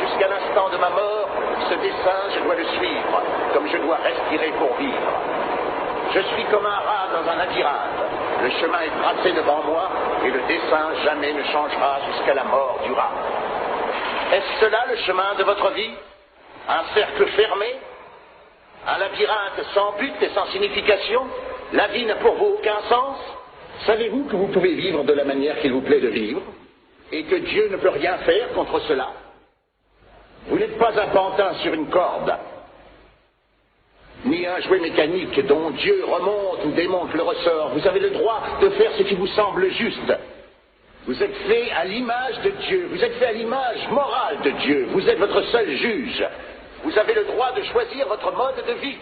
jusqu'à l'instant de ma mort, ce dessein, je dois le suivre, comme je dois respirer pour vivre. Je suis comme un rat dans un labyrinthe. Le chemin est tracé devant moi, et le dessein jamais ne changera jusqu'à la mort du rat. Est-ce cela le chemin de votre vie? Un cercle fermé? Un labyrinthe sans but et sans signification? La vie n'a pour vous aucun sens? Savez-vous que vous pouvez vivre de la manière qu'il vous plaît de vivre? Et que Dieu ne peut rien faire contre cela? Vous n'êtes pas un pantin sur une corde, ni un jouet mécanique dont Dieu remonte ou démonte le ressort. Vous avez le droit de faire ce qui vous semble juste. Vous êtes fait à l'image de Dieu, vous êtes fait à l'image morale de Dieu, vous êtes votre seul juge. Vous avez le droit de choisir votre mode de vie.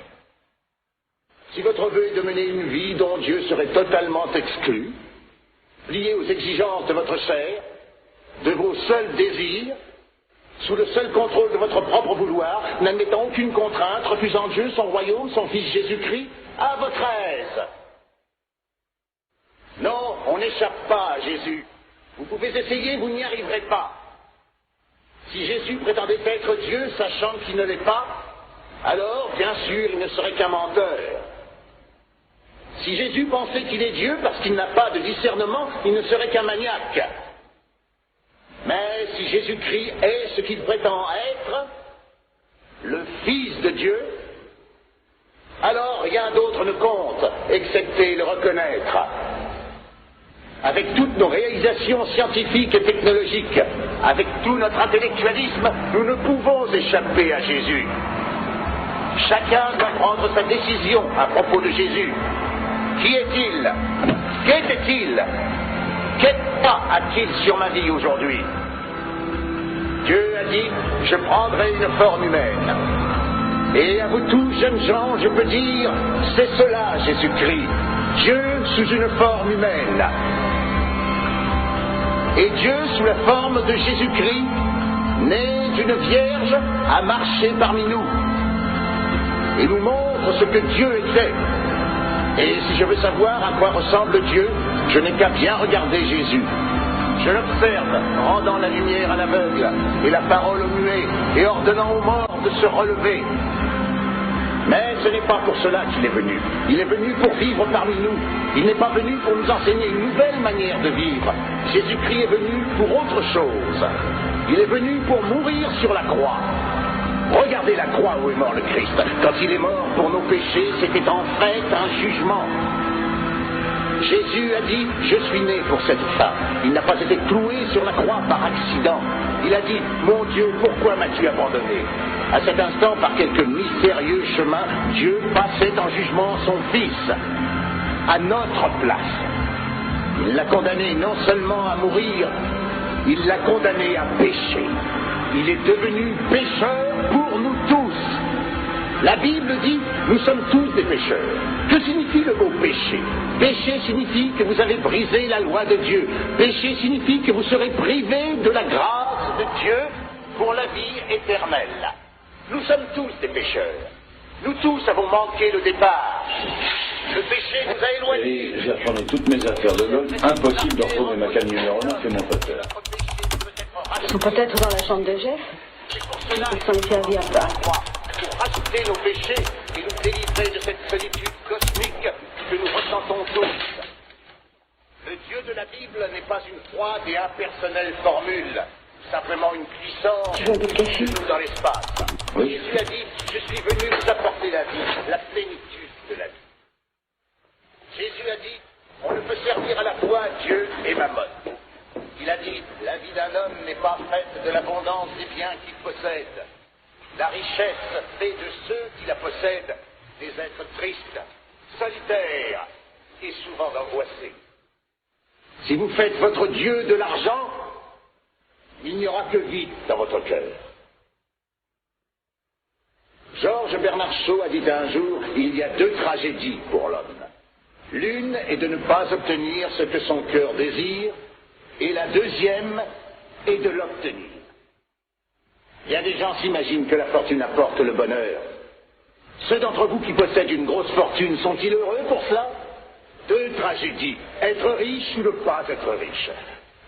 Si votre vœu est de mener une vie dont Dieu serait totalement exclu, plié aux exigences de votre chair, de vos seuls désirs, sous le seul contrôle de votre propre vouloir, n'admettant aucune contrainte, refusant Dieu, son royaume, son Fils Jésus-Christ, à votre aise. Non, on n'échappe pas à Jésus. Vous pouvez essayer, vous n'y arriverez pas. Si Jésus prétendait être Dieu, sachant qu'il ne l'est pas, alors, bien sûr, il ne serait qu'un menteur. Si Jésus pensait qu'il est Dieu parce qu'il n'a pas de discernement, il ne serait qu'un maniaque. Mais si Jésus-Christ est ce qu'il prétend être, le Fils de Dieu, alors rien d'autre ne compte, excepté le reconnaître. Avec toutes nos réalisations scientifiques et technologiques, avec tout notre intellectualisme, nous ne pouvons échapper à Jésus. Chacun doit prendre sa décision à propos de Jésus. Qui est-il? Qu'était-il? Quel pas a-t-il sur ma vie aujourd'hui? Dieu a dit, je prendrai une forme humaine. Et à vous tous, jeunes gens, je peux dire, c'est cela, Jésus-Christ. Dieu sous une forme humaine. Et Dieu, sous la forme de Jésus-Christ, né d'une vierge, a marché parmi nous. Et nous montre ce que Dieu était. Et si je veux savoir à quoi ressemble Dieu, je n'ai qu'à bien regarder Jésus. Je l'observe, rendant la lumière à l'aveugle, et la parole au muet, et ordonnant aux morts de se relever. Mais ce n'est pas pour cela qu'il est venu. Il est venu pour vivre parmi nous. Il n'est pas venu pour nous enseigner une nouvelle manière de vivre. Jésus-Christ est venu pour autre chose. Il est venu pour mourir sur la croix. Regardez la croix où est mort le Christ. Quand il est mort pour nos péchés, c'était en fait un jugement. Jésus a dit, je suis né pour cette femme. Il n'a pas été cloué sur la croix par accident. Il a dit, mon Dieu, pourquoi m'as-tu abandonné? À cet instant, par quelque mystérieux chemin, Dieu passait en jugement son Fils, à notre place. Il l'a condamné non seulement à mourir, il l'a condamné à pécher. Il est devenu pécheur pour nous tous. La Bible dit, nous sommes tous des pécheurs. Que signifie le mot péché? Péché signifie que vous avez brisé la loi de Dieu. Péché signifie que vous serez privés de la grâce de Dieu pour la vie éternelle. Nous sommes tous des pécheurs. Nous tous avons manqué le départ. Le péché nous a éloignés. J'ai retourné toutes mes affaires de golf. Impossible de retrouver ma canne numéro 9 et mon poteur. Ils sont peut-être dans la chambre de Jeff. Ils sont servis à ça. Pour rajouter nos péchés et nous délivrer de cette solitude cosmique que nous ressentons tous. Le Dieu de la Bible n'est pas une froide et impersonnelle formule, simplement une puissance de nous dans l'espace. Oui. Jésus a dit, je suis venu vous apporter la vie, la plénitude de la vie. Jésus a dit, on ne peut servir à la fois Dieu et Mammon. Il a dit, la vie d'un homme n'est pas faite de l'abondance des biens qu'il possède. La richesse fait de ceux qui la possèdent des êtres tristes, solitaires et souvent angoissés. Si vous faites votre Dieu de l'argent, il n'y aura que vide dans votre cœur. Georges Bernard Shaw a dit un jour, il y a deux tragédies pour l'homme. L'une est de ne pas obtenir ce que son cœur désire, et la deuxième est de l'obtenir. Bien des gens s'imaginent que la fortune apporte le bonheur. Ceux d'entre vous qui possèdent une grosse fortune, sont-ils heureux pour cela? Deux tragédies, être riche ou ne pas être riche.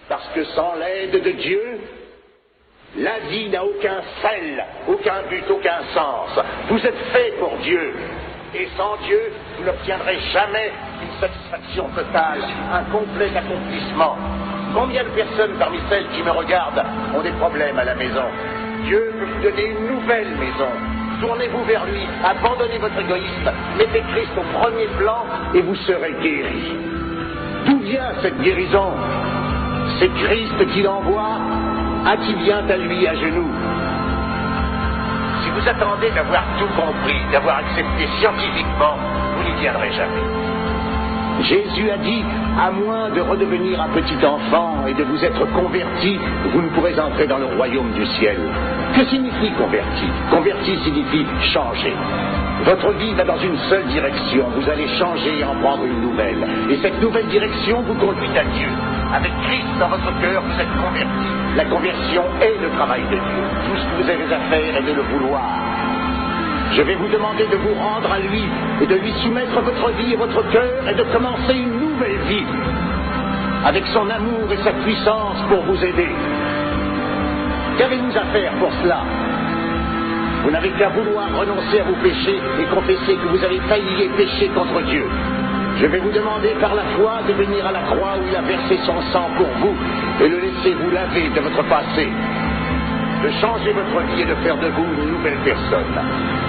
Parce que sans l'aide de Dieu, La vie n'a aucun sel, aucun but, aucun sens. Vous êtes fait pour Dieu. Et sans Dieu, vous n'obtiendrez jamais une satisfaction totale, un complet accomplissement. Combien de personnes parmi celles qui me regardent ont des problèmes à la maison? Dieu peut vous donner une nouvelle maison. Tournez-vous vers lui, abandonnez votre égoïsme, mettez Christ au premier plan et vous serez guéris. D'où vient cette guérison? C'est Christ qui l'envoie à qui vient à lui à genoux. Si vous attendez d'avoir tout compris, d'avoir accepté scientifiquement, vous n'y viendrez jamais. Jésus a dit, à moins de redevenir un petit enfant et de vous être converti, vous ne pourrez entrer dans le royaume du ciel. Que signifie converti? Converti signifie changer. Votre vie va dans une seule direction, vous allez changer et en prendre une nouvelle. Et cette nouvelle direction vous conduit à Dieu. Avec Christ dans votre cœur, vous êtes converti. La conversion est le travail de Dieu. Tout ce que vous avez à faire est de le vouloir. Je vais vous demander de vous rendre à lui et de lui soumettre votre vie et votre cœur et de commencer une nouvelle vie avec son amour et sa puissance pour vous aider. Qu'avez-vous à faire pour cela? Vous n'avez qu'à vouloir renoncer à vos péchés et confesser que vous avez failli et péché contre Dieu. Je vais vous demander par la foi de venir à la croix où il a versé son sang pour vous et le laisser vous laver de votre passé, de changer votre vie et de faire de vous une nouvelle personne.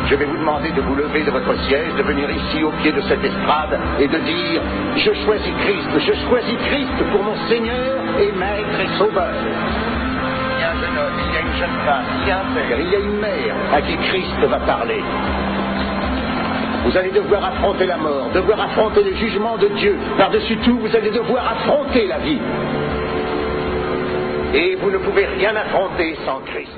Je vais vous demander de vous lever de votre siège, de venir ici au pied de cette estrade et de dire « Je choisis Christ pour mon Seigneur et Maître et Sauveur ». Il y a un jeune homme, il y a une jeune femme, il y a un père, il y a une mère à qui Christ va parler. Vous allez devoir affronter la mort, devoir affronter le jugement de Dieu. Par-dessus tout, vous allez devoir affronter la vie. Et vous ne pouvez rien affronter sans Christ.